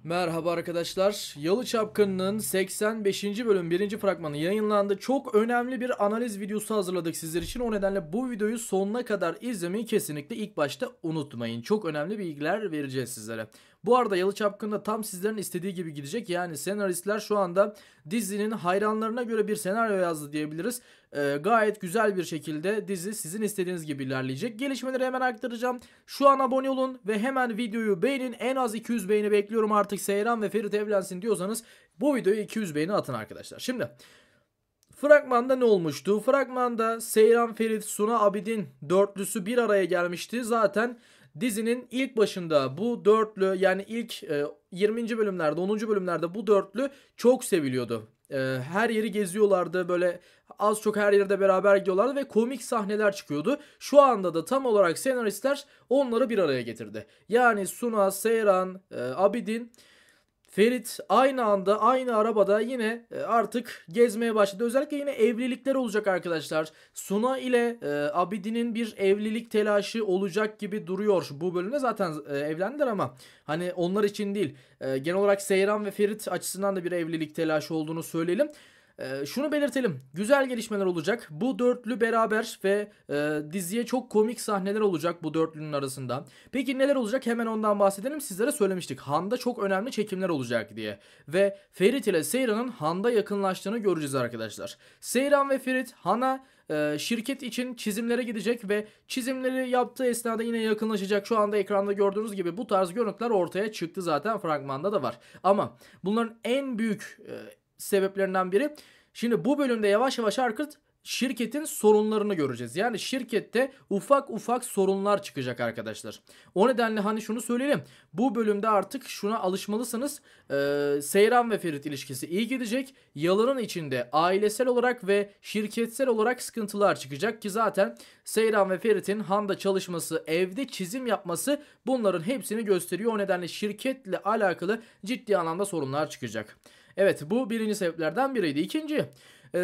Merhaba arkadaşlar. Yalı Çapkını'nın 85. bölüm 1. fragmanı yayınlandı. Çok önemli bir analiz videosu hazırladık sizler için. O nedenle bu videoyu sonuna kadar izlemeyi kesinlikle ilk başta unutmayın. Çok önemli bilgiler vereceğiz sizlere. Bu arada Yalı Çapkını'nda tam sizlerin istediği gibi gidecek. Yani senaristler şu anda dizinin hayranlarına göre bir senaryo yazdı diyebiliriz. Gayet güzel bir şekilde dizi sizin istediğiniz gibi ilerleyecek. Gelişmeleri hemen aktaracağım. Şu an abone olun ve hemen videoyu beğenin. En az 200 beğeni bekliyorum, artık Seyran ve Ferit evlensin diyorsanız bu videoya 200 beğeni atın arkadaşlar. Şimdi fragmanda ne olmuştu? Fragmanda Seyran, Ferit, Suna, Abidin dörtlüsü bir araya gelmişti. Zaten dizinin ilk başında bu dörtlü, yani ilk 20. bölümlerde 10. bölümlerde bu dörtlü çok seviliyordu. Her yeri geziyorlardı, böyle az çok her yerde beraber gidiyorlardı ve komik sahneler çıkıyordu. Şu anda da tam olarak senaristler onları bir araya getirdi. Yani Suna, Seyran, Abidin, Ferit aynı anda aynı arabada yine artık gezmeye başladı. Özellikle yine evlilikler olacak arkadaşlar. Suna ile Abidin'in bir evlilik telaşı olacak gibi duruyor bu bölümde. Zaten evlendiler ama hani onlar için değil. Genel olarak Seyran ve Ferit açısından da bir evlilik telaşı olduğunu söyleyelim. Şunu belirtelim. Güzel gelişmeler olacak. Bu dörtlü beraber ve diziye çok komik sahneler olacak bu dörtlünün arasında. Peki neler olacak? Hemen ondan bahsedelim. Sizlere söylemiştik. Han'da çok önemli çekimler olacak diye. Ve Ferit ile Seyran'ın Han'da yakınlaştığını göreceğiz arkadaşlar. Seyran ve Ferit Han'a şirket için çizimlere gidecek ve çizimleri yaptığı esnada yine yakınlaşacak. Şu anda ekranda gördüğünüz gibi bu tarz görüntüler ortaya çıktı, zaten fragmanda da var. Ama bunların en büyük sebeplerinden biri, şimdi bu bölümde yavaş yavaş artık şirketin sorunlarını göreceğiz. Yani şirkette ufak ufak sorunlar çıkacak arkadaşlar. O nedenle hani şunu söyleyelim. Bu bölümde artık şuna alışmalısınız. Seyran ve Ferit ilişkisi iyi gidecek. Yalanın içinde ailesel olarak ve şirketsel olarak sıkıntılar çıkacak ki zaten Seyran ve Ferit'in Han'da çalışması, evde çizim yapması bunların hepsini gösteriyor. O nedenle şirketle alakalı ciddi anlamda sorunlar çıkacak. Evet, bu birinci sebeplerden biriydi. İkinci,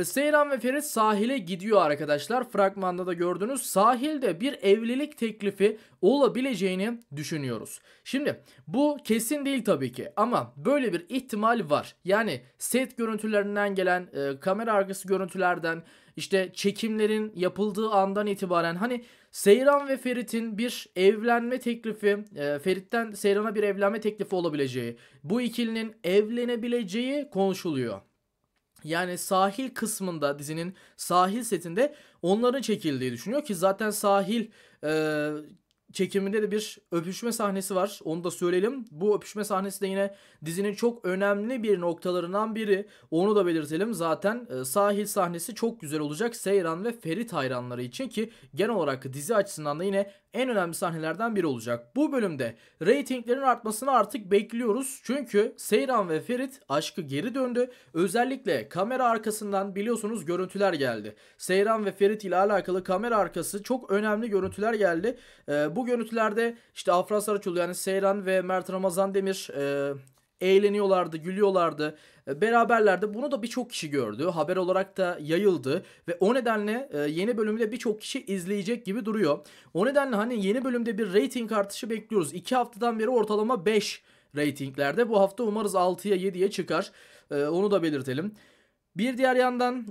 Seyran ve Ferit sahile gidiyor arkadaşlar. Fragmanda da gördünüz. Sahilde bir evlilik teklifi olabileceğini düşünüyoruz. Şimdi bu kesin değil tabii ki ama böyle bir ihtimal var. Yani set görüntülerinden gelen, kamera arkası görüntülerden, işte çekimlerin yapıldığı andan itibaren hani Seyran ve Ferit'in bir evlenme teklifi, Ferit'ten Seyran'a bir evlenme teklifi olabileceği, bu ikilinin evlenebileceği konuşuluyor. Yani sahil kısmında, dizinin sahil setinde onların çekildiği düşünüyor ki zaten sahil e, çekiminde de bir öpüşme sahnesi var. Onu da söyleyelim. Bu öpüşme sahnesi de yine dizinin çok önemli bir noktalarından biri. Onu da belirtelim. Zaten sahil sahnesi çok güzel olacak Seyran ve Ferit hayranları için ki genel olarak dizi açısından da yine en önemli sahnelerden biri olacak. Bu bölümde reytinglerin artmasını artık bekliyoruz. Çünkü Seyran ve Ferit aşkı geri döndü. Özellikle kamera arkasından biliyorsunuz görüntüler geldi. Seyran ve Ferit ile alakalı kamera arkası çok önemli görüntüler geldi. Bu görüntülerde işte Afra Saraçoğlu, yani Seyran ve Mert Ramazan Demir eğleniyorlardı, gülüyorlardı. Beraberlerdi. Bunu da birçok kişi gördü. Haber olarak da yayıldı ve o nedenle yeni bölümde birçok kişi izleyecek gibi duruyor. O nedenle hani yeni bölümde bir rating artışı bekliyoruz. 2 haftadan beri ortalama 5 reytinglerde. Bu hafta umarız 6'ya 7'ye çıkar. Onu da belirtelim. Bir diğer yandan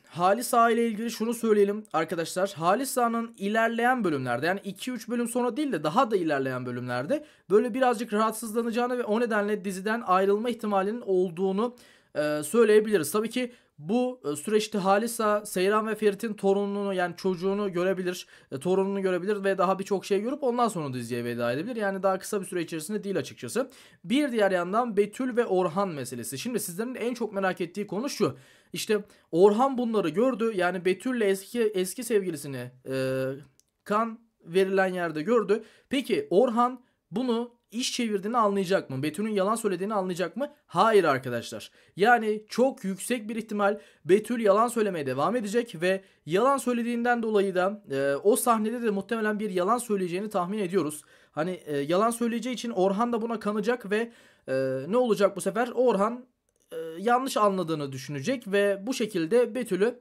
Halis Ağa ile ilgili şunu söyleyelim arkadaşlar. Halis Ağa'nın ilerleyen bölümlerde, yani 2-3 bölüm sonra değil de daha da ilerleyen bölümlerde böyle birazcık rahatsızlanacağını ve o nedenle diziden ayrılma ihtimalinin olduğunu söyleyebiliriz. Tabii ki bu süreçte Halis Ağa, Seyran ve Ferit'in torununu, yani çocuğunu görebilir, torununu görebilir ve daha birçok şey görüp ondan sonra diziye veda edebilir. Yani daha kısa bir süre içerisinde değil açıkçası. Bir diğer yandan Betül ve Orhan meselesi. Şimdi sizlerin en çok merak ettiği konu şu. İşte Orhan bunları gördü. Yani Betül'le eski sevgilisini kan verilen yerde gördü. Peki Orhan bunu iş çevirdiğini anlayacak mı? Betül'ün yalan söylediğini anlayacak mı? Hayır arkadaşlar. Yani çok yüksek bir ihtimal Betül yalan söylemeye devam edecek ve yalan söylediğinden dolayı da o sahnede de muhtemelen bir yalan söyleyeceğini tahmin ediyoruz. Hani yalan söyleyeceği için Orhan da buna kanacak ve ne olacak bu sefer? Orhan yanlış anladığını düşünecek ve bu şekilde Betül'ü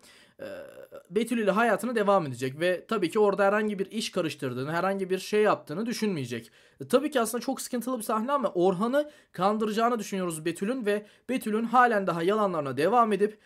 Betül ile hayatına devam edecek ve tabii ki orada herhangi bir iş karıştırdığını, herhangi bir şey yaptığını düşünmeyecek. Tabii ki aslında çok sıkıntılı bir sahne ama Orhan'ı kandıracağını düşünüyoruz Betül'ün ve Betül'ün halen daha yalanlarına devam edip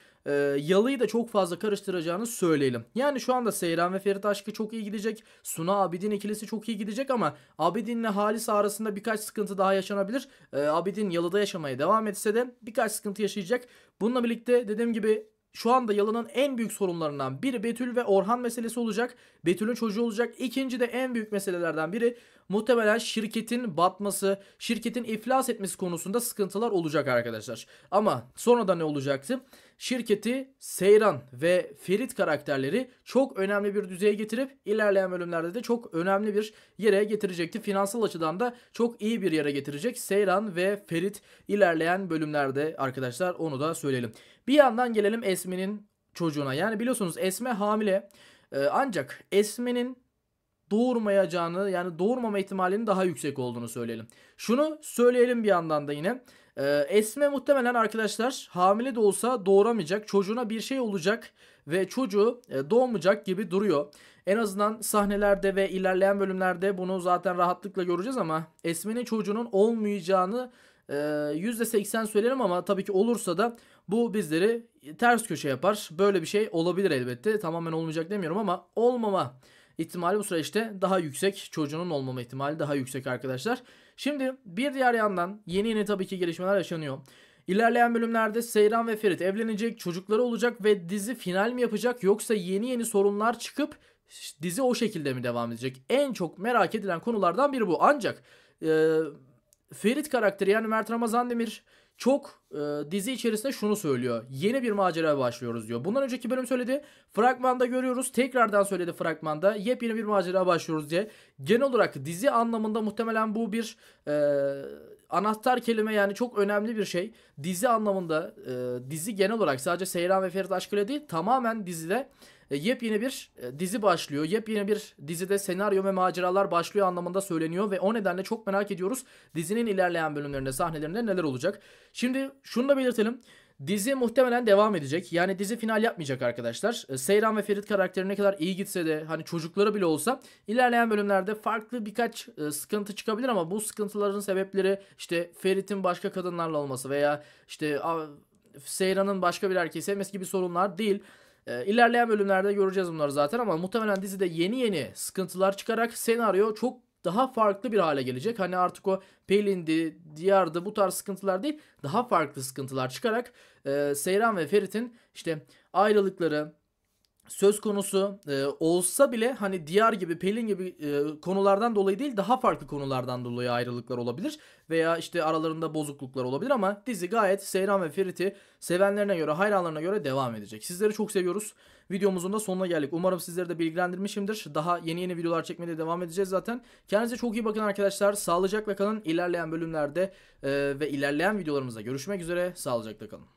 Yalı'yı da çok fazla karıştıracağını söyleyelim. Yani şu anda Seyran ve Ferit aşkı çok iyi gidecek. Suna Abidin ikilisi çok iyi gidecek ama Abidin'le Halis arasında birkaç sıkıntı daha yaşanabilir. Abidin Yalı'da yaşamaya devam etse de birkaç sıkıntı yaşayacak. Bununla birlikte dediğim gibi şu anda Yalı'nın en büyük sorunlarından biri Betül ve Orhan meselesi olacak. Betül'ün çocuğu olacak. İkinci de en büyük meselelerden biri muhtemelen şirketin batması, şirketin iflas etmesi konusunda sıkıntılar olacak arkadaşlar. Ama sonra da ne olacaktı? Şirketi Seyran ve Ferit karakterleri çok önemli bir düzeye getirip ilerleyen bölümlerde de çok önemli bir yere getirecekti. Finansal açıdan da çok iyi bir yere getirecek Seyran ve Ferit ilerleyen bölümlerde arkadaşlar, onu da söyleyelim. Bir yandan gelelim Esme'nin çocuğuna. Yani biliyorsunuz Esme hamile. Ancak Esme'nin doğurmayacağını, yani doğurmama ihtimalinin daha yüksek olduğunu söyleyelim. Şunu söyleyelim bir yandan da yine. Esme muhtemelen arkadaşlar hamile de olsa doğuramayacak. Çocuğuna bir şey olacak ve çocuğu doğmayacak gibi duruyor. En azından sahnelerde ve ilerleyen bölümlerde bunu zaten rahatlıkla göreceğiz ama Esme'nin çocuğunun olmayacağını %80 söylerim ama tabii ki olursa da bu bizleri ters köşe yapar. Böyle bir şey olabilir elbette. Tamamen olmayacak demiyorum ama olmama ihtimali bu süreçte daha yüksek. Çocuğunun olmama ihtimali daha yüksek arkadaşlar. Şimdi bir diğer yandan yeni tabii ki gelişmeler yaşanıyor. İlerleyen bölümlerde Seyran ve Ferit evlenecek, çocukları olacak ve dizi final mi yapacak yoksa yeni sorunlar çıkıp dizi o şekilde mi devam edecek? En çok merak edilen konulardan biri bu. Ancak Ferit karakteri yani Mert Ramazan Demir çok dizi içerisinde şunu söylüyor. Yeni bir macera başlıyoruz diyor. Bundan önceki bölüm söyledi. Fragmanda görüyoruz. Tekrardan söyledi fragmanda. Yepyeni bir macera başlıyoruz diye. Genel olarak dizi anlamında muhtemelen bu bir anahtar kelime, yani çok önemli bir şey. Dizi anlamında dizi genel olarak sadece Seyran ve Ferit aşkıyla değil, tamamen dizide yepyeni bir dizi başlıyor. Yepyeni bir dizide senaryo ve maceralar başlıyor anlamında söyleniyor ve o nedenle çok merak ediyoruz dizinin ilerleyen bölümlerinde, sahnelerinde neler olacak. Şimdi şunu da belirtelim. Dizi muhtemelen devam edecek. Yani dizi final yapmayacak arkadaşlar. Seyran ve Ferit karakteri ne kadar iyi gitse de, hani çocukları bile olsa, ilerleyen bölümlerde farklı birkaç sıkıntı çıkabilir ama bu sıkıntıların sebepleri işte Ferit'in başka kadınlarla olması veya işte Seyran'ın başka bir erkeği sevmesi gibi sorunlar değil. İlerleyen bölümlerde göreceğiz bunları zaten ama muhtemelen dizide yeni sıkıntılar çıkarak senaryo çok daha farklı bir hale gelecek. Hani artık o Pelin'di, Diyar'dı, bu tarz sıkıntılar değil, daha farklı sıkıntılar çıkarak Seyran ve Ferit'in işte ayrılıkları söz konusu olsa bile hani Diyar gibi, Pelin gibi konulardan dolayı değil, daha farklı konulardan dolayı ayrılıklar olabilir veya işte aralarında bozukluklar olabilir ama dizi gayet Seyran ve Ferit'i sevenlerine göre, hayranlarına göre devam edecek. Sizleri çok seviyoruz. Videomuzun da sonuna geldik. Umarım sizleri de bilgilendirmişimdir. Daha yeni videolar çekmeye devam edeceğiz zaten. Kendinize çok iyi bakın arkadaşlar. Sağlıcakla kalın. İlerleyen bölümlerde ve ilerleyen videolarımızda görüşmek üzere. Sağlıcakla kalın.